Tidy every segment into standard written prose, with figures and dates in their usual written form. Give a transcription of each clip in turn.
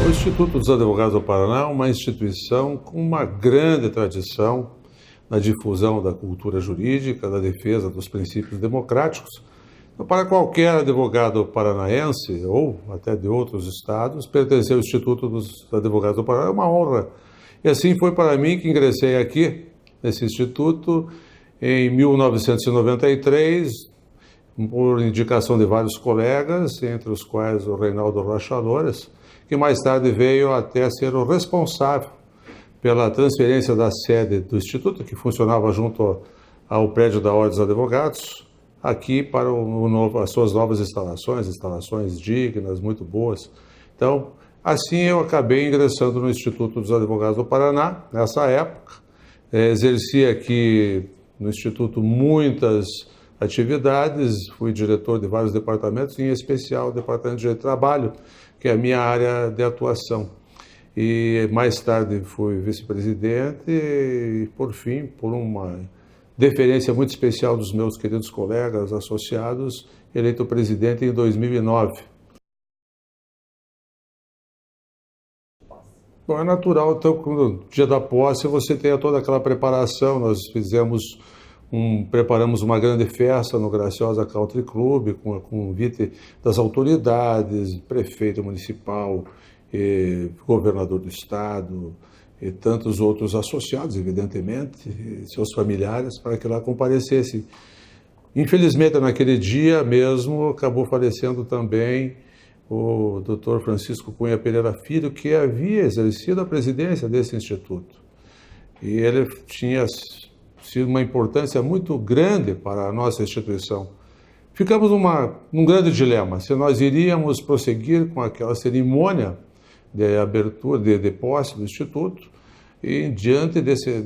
O Instituto dos Advogados do Paraná é uma instituição com uma grande tradição na difusão da cultura jurídica, da defesa dos princípios democráticos. Então, para qualquer advogado paranaense, ou até de outros estados, pertencer ao Instituto dos Advogados do Paraná é uma honra. E assim foi para mim que ingressei aqui, nesse instituto, em 1993, por indicação de vários colegas, entre os quais o Reinaldo Rocha Loures, que mais tarde veio até ser o responsável pela transferência da sede do Instituto, que funcionava junto ao prédio da Ordem dos Advogados, aqui para as suas novas instalações dignas, muito boas. Então, assim eu acabei ingressando no Instituto dos Advogados do Paraná, nessa época. Exerci aqui no Instituto muitas atividades, fui diretor de vários departamentos, em especial o Departamento de Direito do Trabalho, que é a minha área de atuação. E mais tarde fui vice-presidente e, por fim, por uma deferência muito especial dos meus queridos colegas associados, eleito presidente em 2009. Bom, é natural, então, no dia da posse, você tenha toda aquela preparação. Nós preparamos uma grande festa no Graciosa Country Club, com o convite das autoridades, prefeito municipal, governador do estado, e tantos outros associados, evidentemente, e seus familiares, para que lá comparecessem. Infelizmente, naquele dia mesmo, acabou falecendo também o Dr. Francisco Cunha Pereira Filho, que havia exercido a presidência desse instituto. E ele tinha sido uma importância muito grande para a nossa instituição. Ficamos num grande dilema, se nós iríamos prosseguir com aquela cerimônia de abertura, de posse do Instituto, e diante desse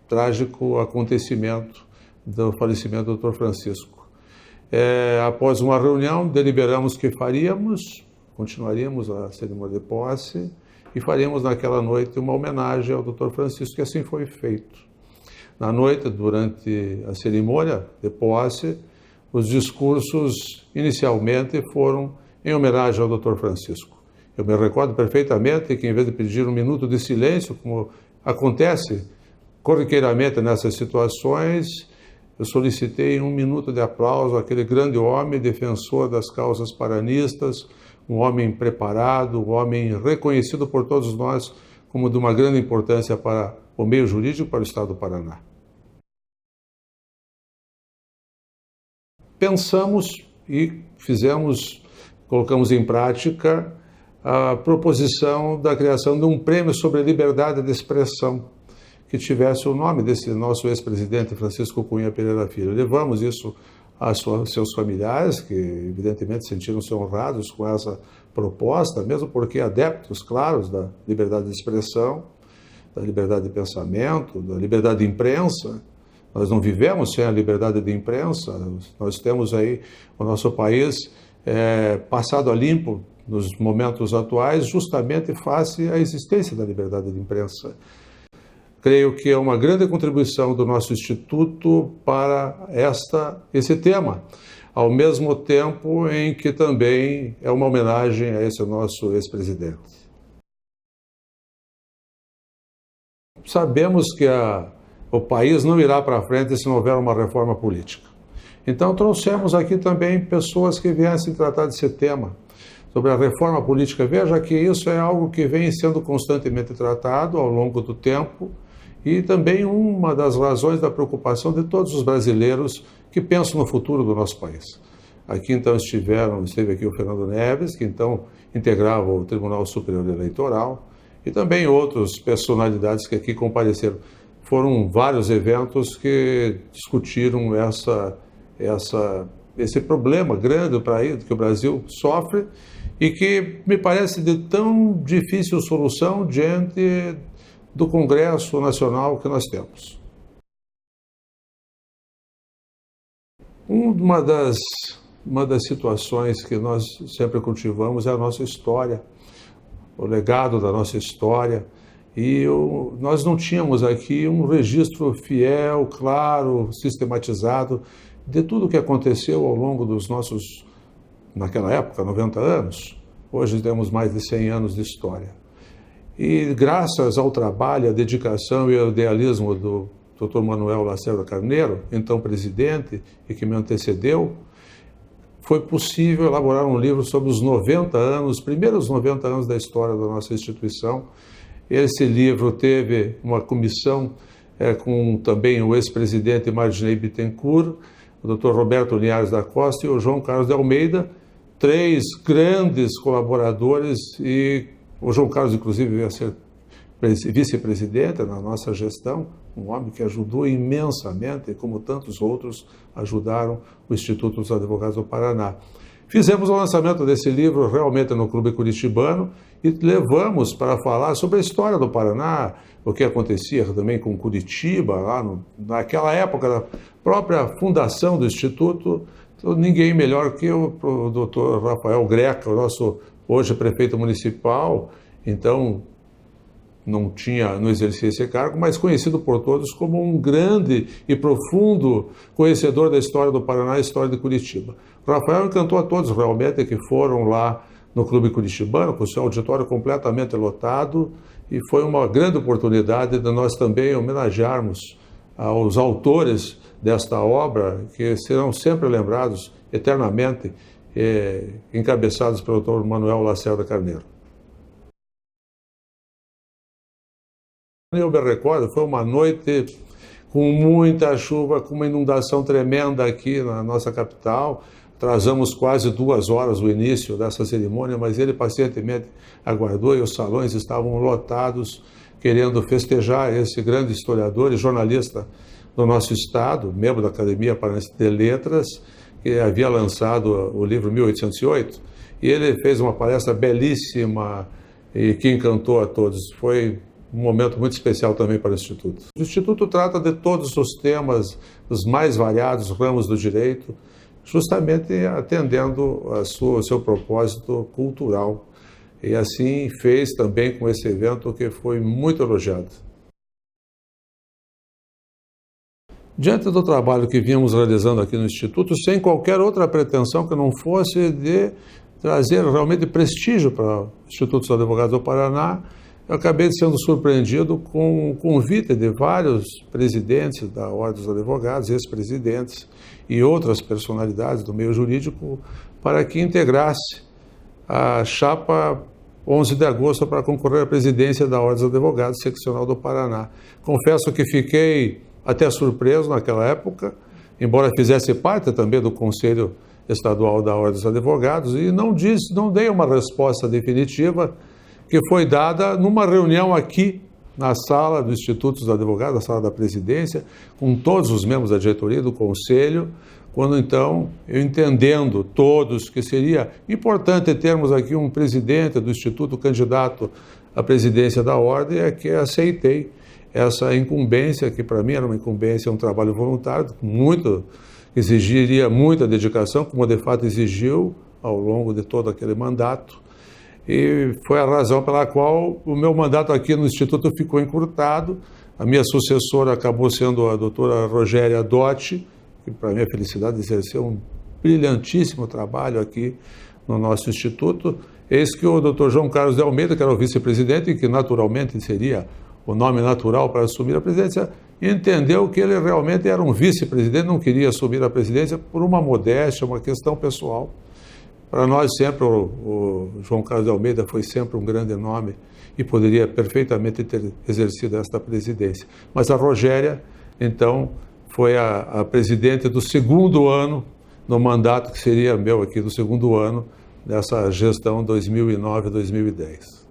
trágico acontecimento do falecimento do Dr. Francisco. Após uma reunião, deliberamos que continuaríamos a cerimônia de posse e faríamos naquela noite uma homenagem ao Dr. Francisco, e assim foi feito. Na noite, durante a cerimônia de posse, os discursos inicialmente foram em homenagem ao Dr. Francisco. Eu me recordo perfeitamente que, em vez de pedir um minuto de silêncio, como acontece corriqueiramente nessas situações, eu solicitei um minuto de aplauso àquele grande homem, defensor das causas paranistas, um homem preparado, um homem reconhecido por todos nós como de uma grande importância para o meio jurídico, para o Estado do Paraná. Pensamos e colocamos em prática a proposição da criação de um prêmio sobre liberdade de expressão, que tivesse o nome desse nosso ex-presidente Francisco Cunha Pereira Filho. Levamos isso aos seus familiares, que evidentemente sentiram-se honrados com essa proposta, mesmo porque adeptos claros da liberdade de expressão, da liberdade de pensamento, da liberdade de imprensa. Nós não vivemos sem a liberdade de imprensa. Nós temos aí o nosso país passado a limpo nos momentos atuais, justamente face à existência da liberdade de imprensa. Creio que é uma grande contribuição do nosso Instituto para esse tema, ao mesmo tempo em que também é uma homenagem a esse nosso ex-presidente. Sabemos que o país não irá para frente se não houver uma reforma política. Então trouxemos aqui também pessoas que viessem tratar desse tema, sobre a reforma política. Veja que isso é algo que vem sendo constantemente tratado ao longo do tempo, e também uma das razões da preocupação de todos os brasileiros que pensam no futuro do nosso país. Aqui então esteve aqui o Fernando Neves, que então integrava o Tribunal Superior Eleitoral, e também outras personalidades que aqui compareceram. Foram vários eventos que discutiram esse problema grande que o Brasil sofre e que me parece de tão difícil solução diante do Congresso Nacional que nós temos. Uma das situações que nós sempre cultivamos é a nossa história, o legado da nossa história, e nós não tínhamos aqui um registro fiel, claro, sistematizado de tudo o que aconteceu ao longo dos nossos, naquela época, 90 anos. Hoje temos mais de 100 anos de história. E graças ao trabalho, à dedicação e ao idealismo do Dr. Manuel Lacerda Carneiro, então presidente, e que me antecedeu, foi possível elaborar um livro sobre os 90 anos, os primeiros 90 anos da história da nossa instituição. Esse livro teve uma comissão com também o ex-presidente Marginei Bittencourt, o Dr. Roberto Linhares da Costa e o João Carlos de Almeida, 3 grandes colaboradores, e o João Carlos, inclusive, veio a ser vice-presidente na nossa gestão, um homem que ajudou imensamente, como tantos outros ajudaram o Instituto dos Advogados do Paraná. Fizemos o lançamento desse livro realmente no Clube Curitibano e levamos para falar sobre a história do Paraná, o que acontecia também com Curitiba, lá naquela época da própria fundação do Instituto. Então, ninguém melhor que o Dr. Rafael Greca, o nosso hoje prefeito municipal, então não exercia esse cargo, mas conhecido por todos como um grande e profundo conhecedor da história do Paraná e da história de Curitiba. O Rafael encantou a todos realmente que foram lá no Clube Curitibano, com o seu auditório completamente lotado, e foi uma grande oportunidade de nós também homenagearmos aos autores desta obra, que serão sempre lembrados eternamente, encabeçados pelo Dr. Manuel Lacerda Carneiro. Eu me recordo, foi uma noite com muita chuva, com uma inundação tremenda aqui na nossa capital. Atrasamos quase 2 horas o início dessa cerimônia, mas ele pacientemente aguardou e os salões estavam lotados, querendo festejar esse grande historiador e jornalista do nosso estado, membro da Academia Paranaense de Letras, que havia lançado o livro 1808, e ele fez uma palestra belíssima e que encantou a todos. Foi um momento muito especial também para o Instituto. O Instituto trata de todos os temas, dos mais variados ramos do direito, justamente atendendo ao seu propósito cultural. E assim fez também com esse evento que foi muito elogiado. Diante do trabalho que vínhamos realizando aqui no Instituto, sem qualquer outra pretensão que não fosse de trazer realmente prestígio para o Instituto dos Advogados do Paraná, eu acabei sendo surpreendido com o convite de vários presidentes da Ordem dos Advogados, ex-presidentes e outras personalidades do meio jurídico para que integrasse a chapa 11 de agosto para concorrer à presidência da Ordem dos Advogados Seccional do Paraná. Confesso que fiquei até surpreso naquela época, embora fizesse parte também do Conselho Estadual da Ordem dos Advogados, e não dei uma resposta definitiva, que foi dada numa reunião aqui na sala do Instituto dos Advogados, na sala da presidência, com todos os membros da diretoria do Conselho, quando então, eu entendendo todos que seria importante termos aqui um presidente do Instituto candidato à presidência da Ordem, é que aceitei essa incumbência, que para mim era uma incumbência, um trabalho voluntário, que exigiria muita dedicação, como de fato exigiu ao longo de todo aquele mandato. E foi a razão pela qual o meu mandato aqui no Instituto ficou encurtado. A minha sucessora acabou sendo a doutora Rogéria Dotti, que para minha felicidade exerceu um brilhantíssimo trabalho aqui no nosso Instituto. Eis que o doutor João Carlos de Almeida, que era o vice-presidente, e que naturalmente seria o nome natural para assumir a presidência, entendeu que ele realmente era um vice-presidente, não queria assumir a presidência por uma modéstia, uma questão pessoal. Para nós sempre o João Carlos de Almeida foi sempre um grande nome e poderia perfeitamente ter exercido esta presidência. Mas a Rogéria, então, foi a presidente do 2º ano, no mandato que seria meu aqui, do 2º ano, dessa gestão 2009-2010.